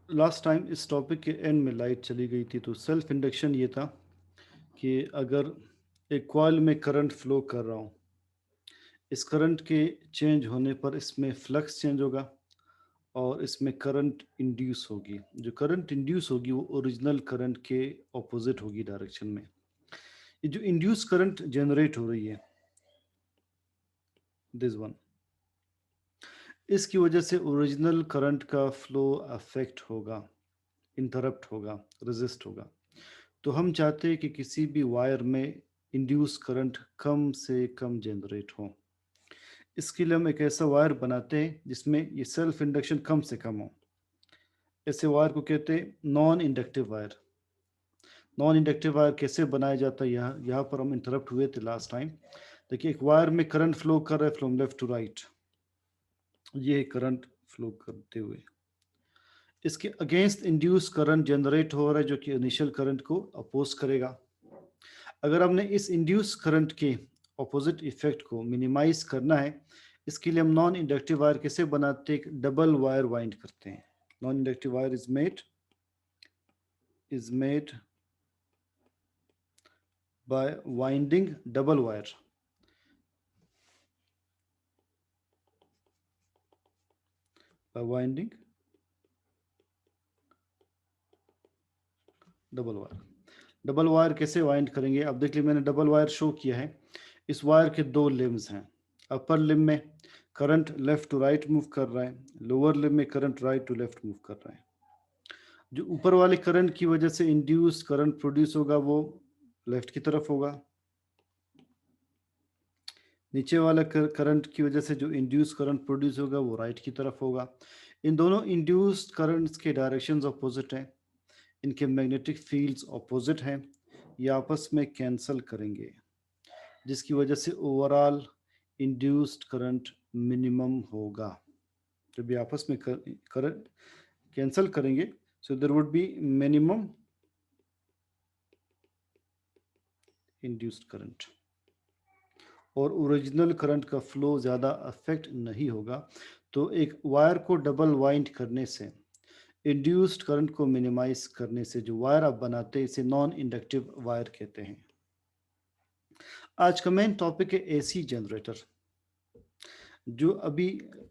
Last time इस topic के and में लाइट चली गई थी, तो सेल्फ इंडक्शन ये था कि अगर एक कॉइल में करंट फ्लो कर रहा हूँ, इस करंट के चेंज होने पर इसमें फ्लक्स चेंज होगा और इसमें करंट इंड्यूस होगी। जो करंट इंड्यूस होगी वो ओरिजिनल करंट के ऑपोजिट होगी डायरेक्शन में। ये जो इंड्यूस करंट जनरेट हो रही है, दिस वन, इसकी वजह से ओरिजिनल करंट का फ्लो अफेक्ट होगा, इंटरप्ट होगा, रेजिस्ट होगा। तो हम चाहते हैं कि किसी भी वायर में इंड्यूस करंट कम से कम जनरेट हो। इसके लिए हम एक ऐसा वायर बनाते हैं जिसमें ये सेल्फ इंडक्शन कम से कम हो। ऐसे वायर को कहते हैं non inductive wire. Non inductive wire कैसे बनाया जाता है, यहाँ पर हम इंटरप्ट हुए थे लास्ट टाइम। देखिए, एक वायर में करंट फ्लो कर रहा है फ्रॉम लेफ्ट टू राइट, ये करंट फ्लो करते हुए इसके अगेंस्ट इंड्यूस करंट जनरेट हो रहा है, जो कि इनिशियल करंट को अपोज करेगा। अगर हमने इस इंड्यूस करंट के ऑपोजिट इफेक्ट को मिनिमाइज करना है, इसके लिए हम नॉन इंडक्टिव वायर कैसे बनाते हैं, एक डबल वायर वाइंड करते हैं। Non inductive wire is made by winding double wire. By winding double wire. Double wire कैसे वाइंड करेंगे, अब देख लीजिए मैंने डबल वायर शो किया है। इस वायर के दो लिम्स हैं। अपर लिम में current left to right move कर रहा है, लोअर लिम में current right to left move कर रहा है। जो ऊपर वाले करंट की वजह से इंड्यूस करंट प्रोड्यूस होगा वो लेफ्ट की तरफ होगा। नीचे वाला करंट की वजह से जो इंड्यूस करंट प्रोड्यूस होगा वो राइट की तरफ होगा। इन दोनों इंड्यूस्ड करंट्स के डायरेक्शंस अपोजिट हैं, इनके मैग्नेटिक फील्ड्स अपोजिट हैं, ये आपस में कैंसल करेंगे, जिसकी वजह से ओवरऑल इंड्यूस्ड करंट मिनिमम होगा। जब ये आपस में करंट कैंसल करेंगे, so there would be minimum induced current और ओरिजिनल करंट का फ्लो ज़्यादा अफेक्ट नहीं होगा। तो एक वायर को डबल वाइंड करने से, इंड्यूस्ड करंट को मिनिमाइज करने से जो वायर आप बनाते हैं इसे नॉन इंडक्टिव वायर कहते हैं। आज का मेन टॉपिक है एसी जनरेटर। जो अभी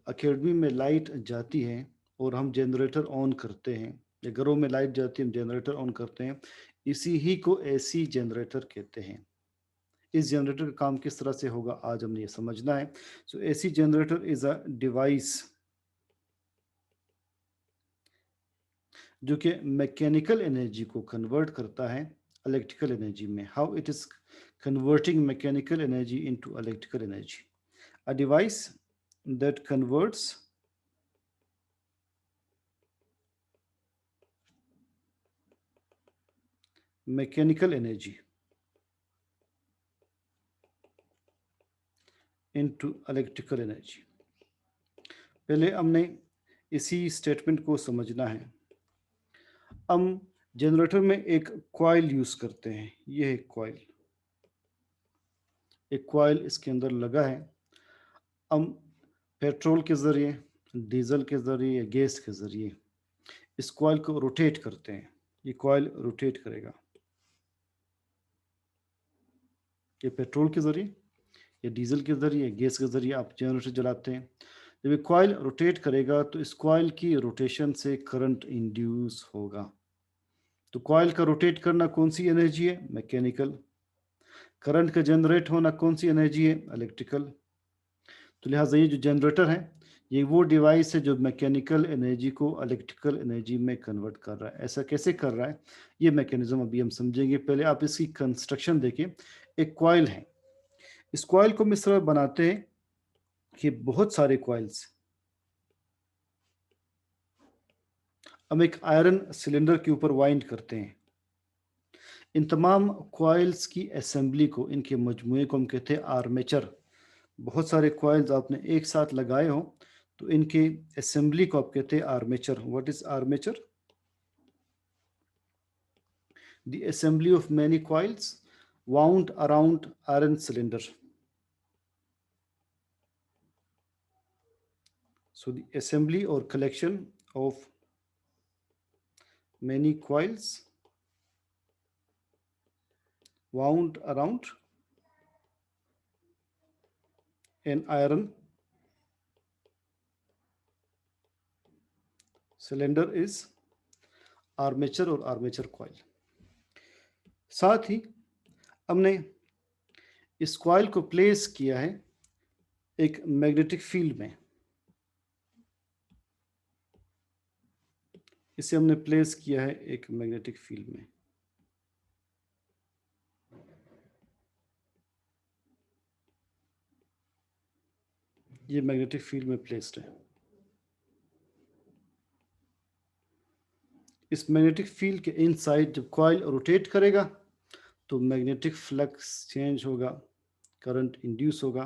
अकेडमी में लाइट जाती है और हम जनरेटर ऑन करते हैं, या घरों में लाइट जाती है हम जनरेटर ऑन करते हैं, इसी ही को एसी जनरेटर कहते हैं। इस जनरेटर का काम किस तरह से होगा आज हमने ये समझना है। So AC generator is a device जो कि मैकेनिकल एनर्जी को कन्वर्ट करता है इलेक्ट्रिकल एनर्जी में। How it is converting mechanical energy into electrical energy? A device that converts mechanical energy into electrical energy. पहले हमने इसी स्टेटमेंट को समझना है। हम जनरेटर में एक कॉइल यूज करते हैं, ये है कॉइल, एक कॉइल इसके अंदर लगा है। हम पेट्रोल के ज़रिए, डीजल के ज़रिए, गैस के ज़रिए इस कॉइल को रोटेट करते हैं। ये कॉइल रोटेट करेगा, ये पेट्रोल के ज़रिए या डीजल के ज़रिए, गैस के ज़रिए आप जनरेटर जलाते हैं। जब ये कॉइल रोटेट करेगा तो इस कॉइल की रोटेशन से करंट इंड्यूस होगा। तो कॉइल का रोटेट करना कौन सी एनर्जी है? मैकेनिकल। करंट का जनरेट होना कौन सी एनर्जी है? इलेक्ट्रिकल। तो लिहाजा ये जो जनरेटर है ये वो डिवाइस है जो मैकेनिकल एनर्जी को इलेक्ट्रिकल एनर्जी में कन्वर्ट कर रहा है। ऐसा कैसे कर रहा है, ये मैकेनिज्म अभी हम समझेंगे। पहले आप इसकी कंस्ट्रक्शन देखिए। एक कॉइल है, इस कॉइल को हम इस तरह बनाते हैं कि बहुत सारे कॉइल्स हम एक आयरन सिलेंडर के ऊपर वाइंड करते हैं। इन तमाम कॉइल्स की असेंबली को, इनके मजमूए को हम कहते हैं आर्मेचर। बहुत सारे कॉइल्स आपने एक साथ लगाए हो तो इनके असेंबली को आप कहते हैं armature. What is armature? The assembly of many coils wound around iron cylinder. So the assembly or collection of many coils wound around an iron cylinder is armature और आर्मेचर कॉइल। साथ ही हमने इस coil को place किया है एक magnetic field में। इसे हमने प्लेस किया है एक मैग्नेटिक फील्ड में। ये मैग्नेटिक फील्ड में प्लेस्ड है। इस मैग्नेटिक फील्ड के इनसाइड जब कॉइल रोटेट करेगा तो मैग्नेटिक फ्लक्स चेंज होगा, करंट इंड्यूस होगा।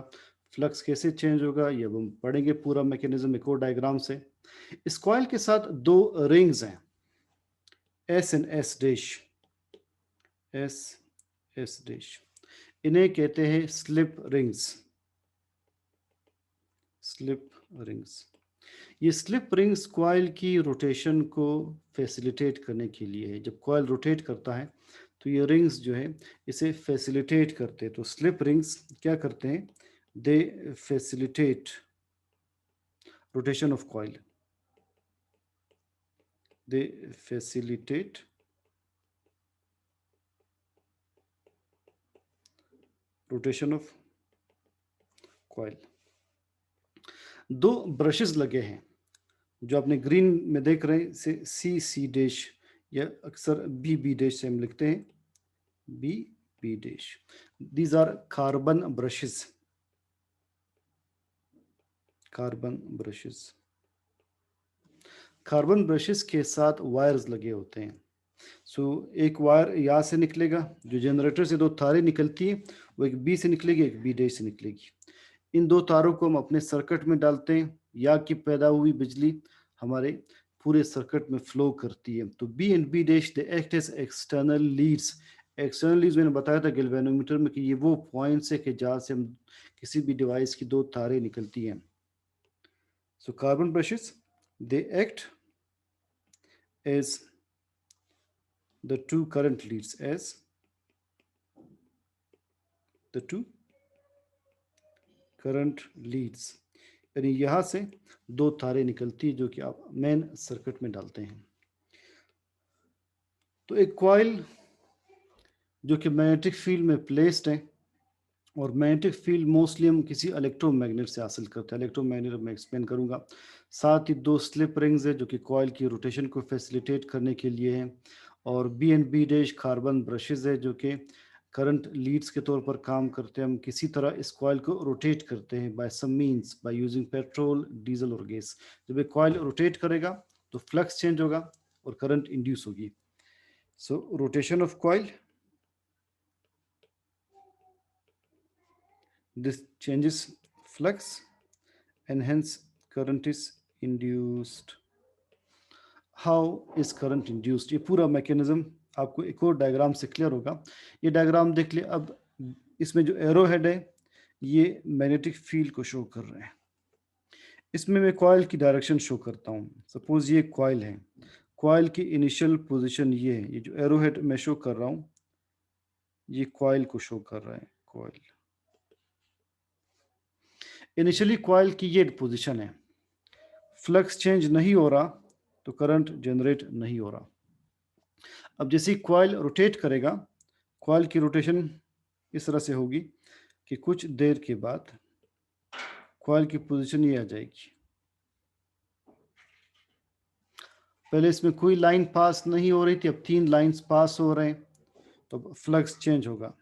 फ्लक्स कैसे चेंज होगा ये अब हम पढ़ेंगे पूरा मैकेनिज्म एक और डायग्राम से। इस कॉइल के साथ दो रिंग्स हैं, S and S dash, S S dash. इन्हें कहते हैं स्लिप रिंग्स, स्लिप रिंग्स। ये स्लिप रिंग्स कॉइल की रोटेशन को फैसिलिटेट करने के लिए है। जब कॉइल रोटेट करता है तो ये रिंग्स जो है इसे फैसिलिटेट करते हैं। तो स्लिप रिंग्स क्या करते हैं, they facilitate rotation of coil, they facilitate rotation of coil. दो ब्रशेस लगे हैं जो आपने ग्रीन में देख रहे हैं, से सी डैश या अक्सर बी डैश से हम लिखते हैं, B dash. These are carbon brushes, carbon brushes. Carbon brushes के साथ वायर्स लगे होते हैं। एक वायर यहाँ से निकलेगा, जो जनरेटर से दो तारें निकलती है, वो एक बी से निकलेगी, एक बी डैश से निकलेगी। इन दो तारों को हम अपने सर्किट में डालते हैं, या कि पैदा हुई बिजली हमारे पूरे सर्किट में फ्लो करती है। तो B and B dash they act as external leads. External leads मैंने बताया था गैल्वेनोमीटर में कि ये वो पॉइंट्स है कि जहाँ से हम किसी भी डिवाइस की दो तारें निकलती हैं। So carbon brushes they act as the two current leads, as the two current leads। यानी यहाँ से दो तारें निकलती है जो कि आप मेन सर्किट में डालते हैं। तो एक कॉइल जो कि मैग्नेटिक फील्ड में प्लेस्ड है, और मैग्नेटिक फील्ड मोस्टली हम किसी इलेक्ट्रोमैग्नेट से हासिल करते हैं। इलेक्ट्रोमैग्नेट मैं एक्सप्लेन करूंगा। साथ ही दो स्लिप रिंग्स है जो कि कॉइल की रोटेशन को फैसिलिटेट करने के लिए हैं, और B and B dash carbon brushes है जो कि करंट लीड्स के तौर पर काम करते हैं। हम किसी तरह इस कॉइल को रोटेट करते हैं by some means, by using petrol, diesel और गैस। जब एक कॉइल रोटेट करेगा तो फ्लक्स चेंज होगा और करंट इंड्यूस होगी। So rotation of coil, this changes flux and hence current is induced। how is current induced, ये पूरा मैकेनिज्म आपको एक और डायग्राम से क्लियर होगा। ये डायग्राम देख लिया। अब इसमें जो एरो हेड है ये मैग्नेटिक फील्ड को शो कर रहे हैं। इसमें मैं कॉइल की डायरेक्शन शो करता हूँ। सपोज ये कॉइल है, कॉइल की इनिशियल पोजीशन ये है, ये जो एरो हेड मैं शो कर रहा हूँ ये कॉइल को शो कर रहा है। कॉइल इनिशियली कॉइल की ये पोजीशन है, फ्लक्स चेंज नहीं हो रहा तो करंट जनरेट नहीं हो रहा। अब जैसे कॉइल रोटेट करेगा, कॉइल की रोटेशन इस तरह से होगी कि कुछ देर के बाद कॉइल की पोजीशन ये आ जाएगी। पहले इसमें कोई लाइन पास नहीं हो रही थी, अब 3 लाइंस पास हो रहे हैं, तो फ्लक्स चेंज होगा।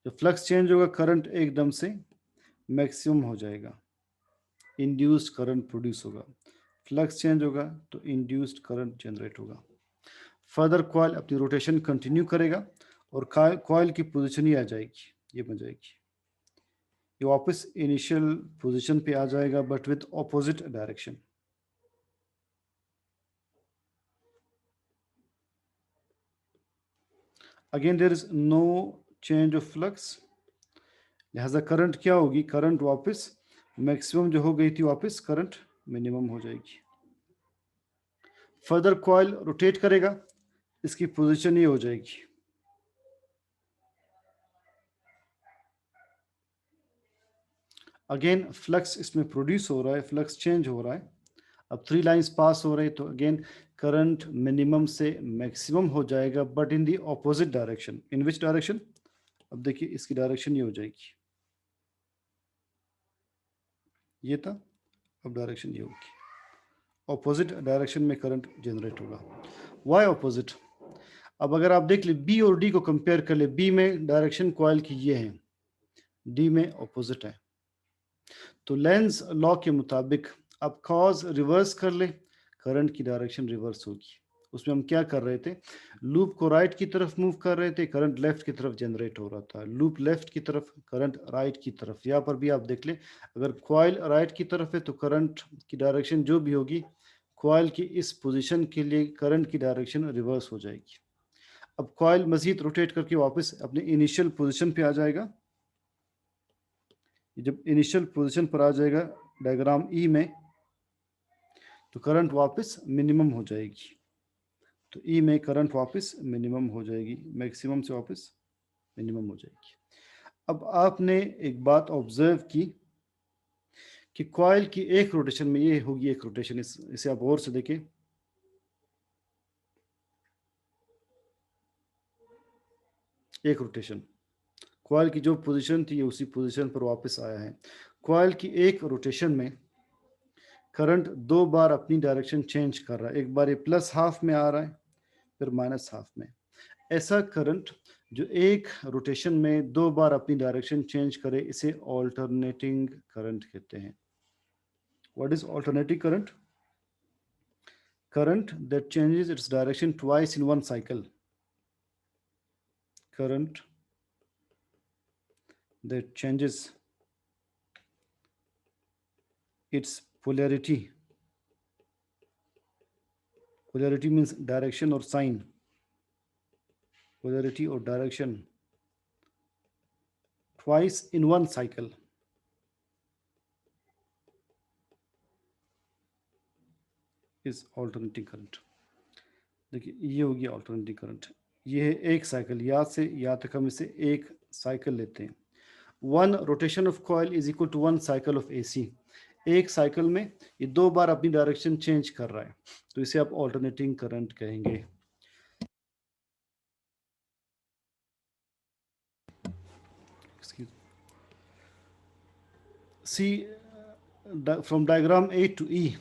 जब फ्लक्स चेंज होगा करंट एकदम से मैक्सिमम हो जाएगा, इंड्यूस्ड करंट प्रोड्यूस होगा। फ्लक्स चेंज होगा तो इंड्यूस्ड करंट जनरेट होगा। फर्दर कॉइल अपनी रोटेशन कंटिन्यू करेगा और कॉइल की पोजीशन ही आ जाएगी, ये बन जाएगी। ये वापस इनिशियल पोजीशन पे आ जाएगा but with opposite direction. Again there is no change of flux, लिहाजा करंट क्या होगी, करंट वापस मैक्सिमम जो हो गई थी वापस करंट मिनिमम हो जाएगी। फर्दर कॉइल रोटेट करेगा, इसकी पोजीशन ये हो जाएगी। अगेन फ्लक्स इसमें प्रोड्यूस हो रहा है, फ्लक्स चेंज हो रहा है। अब 3 लाइंस पास हो रही, तो अगेन करंट मिनिमम से मैक्सिमम हो जाएगा, but in the opposite direction. In which direction? अब देखिए इसकी डायरेक्शन ये हो जाएगी, ये था, अब डायरेक्शन ये होगी। ऑपोजिट डायरेक्शन में करंट जनरेट होगा। Why opposite? अब अगर आप देख ले बी और डी को कंपेयर कर ले, बी में डायरेक्शन कॉइल की ये है, डी में ऑपोजिट है। तो लेंज लॉ के मुताबिक अब कॉज रिवर्स कर ले, करंट की डायरेक्शन रिवर्स होगी। उसमें हम क्या कर रहे थे, लूप को राइट की तरफ मूव कर रहे थे, करंट लेफ्ट की तरफ जनरेट हो रहा था। लूप लेफ्ट की तरफ, करंट राइट की तरफ। यहाँ पर भी आप देख ले, अगर कॉइल राइट की तरफ है तो करंट की डायरेक्शन जो भी होगी, कॉइल की इस पोजीशन के लिए करंट की डायरेक्शन रिवर्स हो जाएगी। अब कॉइल मजीद रोटेट करके वापस अपने इनिशियल पोजीशन पे आ जाएगा। जब इनिशियल पोजीशन पर आ जाएगा डायग्राम ई में, तो करंट वापस मिनिमम हो जाएगी। तो ई में करंट वापस मिनिमम हो जाएगी, मैक्सिमम से वापस मिनिमम हो जाएगी। अब आपने एक बात ऑब्जर्व की कि कॉइल की एक रोटेशन में ये होगी एक रोटेशन, इसे आप गौर से देखें। एक रोटेशन, कॉइल की जो पोजीशन थी उसी पोजीशन पर वापस आया है। कॉइल की एक रोटेशन में करंट 2 बार अपनी डायरेक्शन चेंज कर रहा है। एक बार ये प्लस हाफ में आ रहा है, फिर माइनस हाफ में। ऐसा करंट जो एक रोटेशन में 2 बार अपनी डायरेक्शन चेंज करे, इसे ऑल्टरनेटिंग करंट कहते हैं। What is alternating current? Current that changes its direction twice in one cycle. Current that changes its polarity. Polarity means direction or sign. Polarity or direction twice in one cycle is alternating current. देखिए ये होगी alternating current. ये है एक cycle, यहाँ से यहाँ तक हम इसे एक साइकिल लेते हैं। 1 rotation of coil is equal to 1 cycle of AC. एक साइकिल में ये 2 बार अपनी डायरेक्शन चेंज कर रहा है, तो इसे आप ऑल्टरनेटिंग करंट कहेंगे। See from diagram A to E.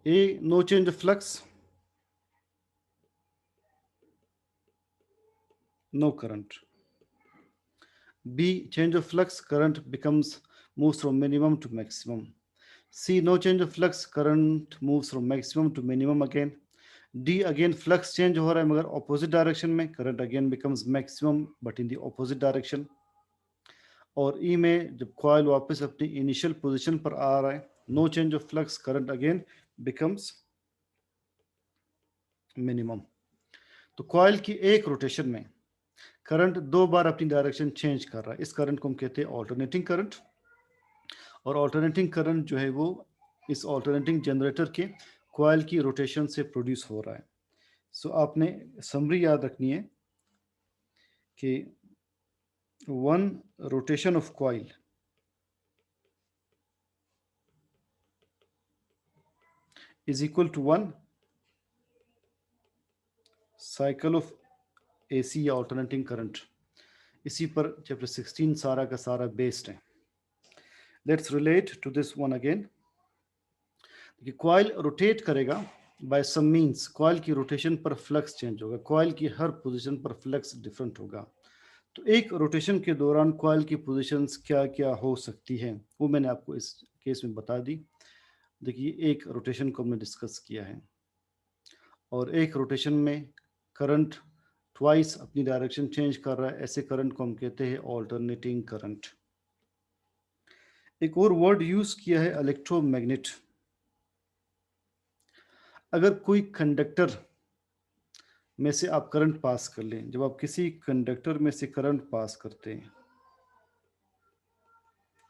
A, no change of flux, no current. B, change of flux, current moves from minimum to maximum. C, no change of flux, current moves from maximum to minimum again. D, again flux change हो रहा है मगर opposite direction में, current again becomes maximum but in the opposite direction. और E में जब coil वापस अपनी initial position पर आ रहा है, no change of flux, current again becomes minimum. तो कॉइल की एक रोटेशन में करंट 2 बार अपनी डायरेक्शन चेंज कर रहा है, इस करंट को हम कहते हैं ऑल्टरनेटिंग करंट। और ऑल्टरनेटिंग करंट जो है वो इस ऑल्टरनेटिंग जनरेटर के कॉइल की रोटेशन से प्रोड्यूस हो रहा है। सो आपने समरी याद रखनी है कि 1 rotation of coil is equal to 1 cycle of AC या ऑल्टरनेटिंग करंट। इसी पर चैप्टर 16 सारा का सारा बेस्ड है। Let's relate to this one again. Coil rotate करेगा बाय सम मीन्स, कॉइल की रोटेशन पर फ्लक्स चेंज होगा, कॉइल की हर पोजीशन पर फ्लक्स डिफरेंट होगा। तो एक रोटेशन के दौरान कॉइल की पोजीशंस क्या क्या हो सकती हैं, वो मैंने आपको इस केस में बता दी। देखिए एक रोटेशन को हमने डिस्कस किया है, और एक रोटेशन में करंट ट्वाइस अपनी डायरेक्शन चेंज कर रहा है, ऐसे करंट को हम कहते हैं ऑल्टरनेटिंग करंट। एक और वर्ड यूज किया है इलेक्ट्रोमैग्नेट। अगर कोई कंडक्टर में से आप करंट पास कर लें, जब आप किसी कंडक्टर में से करंट पास करते हैं,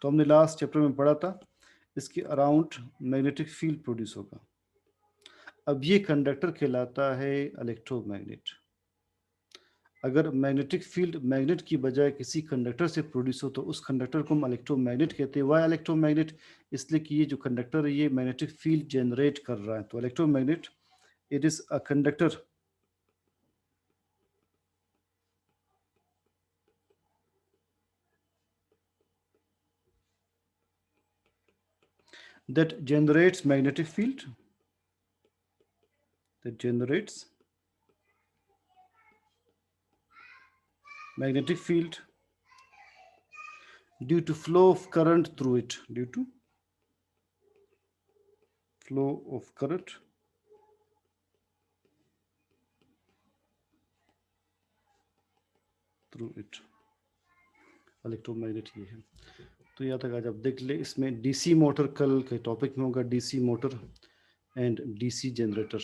तो हमने लास्ट चैप्टर में पढ़ा था इसके अराउंड मैग्नेटिक फील्ड प्रोड्यूस होगा। अब ये कंडक्टर कहलाता है इलेक्ट्रोमैग्नेट। अगर मैग्नेटिक फील्ड मैग्नेट की बजाय किसी कंडक्टर से प्रोड्यूस हो तो उस कंडक्टर को हम इलेक्ट्रोमैग्नेट कहते हैं। Why electromagnet? इसलिए कि ये जो कंडक्टर है ये मैग्नेटिक फील्ड जनरेट कर रहा है। तो electromagnet, it is a conductor that generates magnetic field, that generates magnetic field due to flow of current through it, due to flow of current through it। Electromagnet ये है। तो यहाँ तक आज आप देख ले। इसमें डीसी मोटर कल के टॉपिक में होगा, DC motor and DC generator.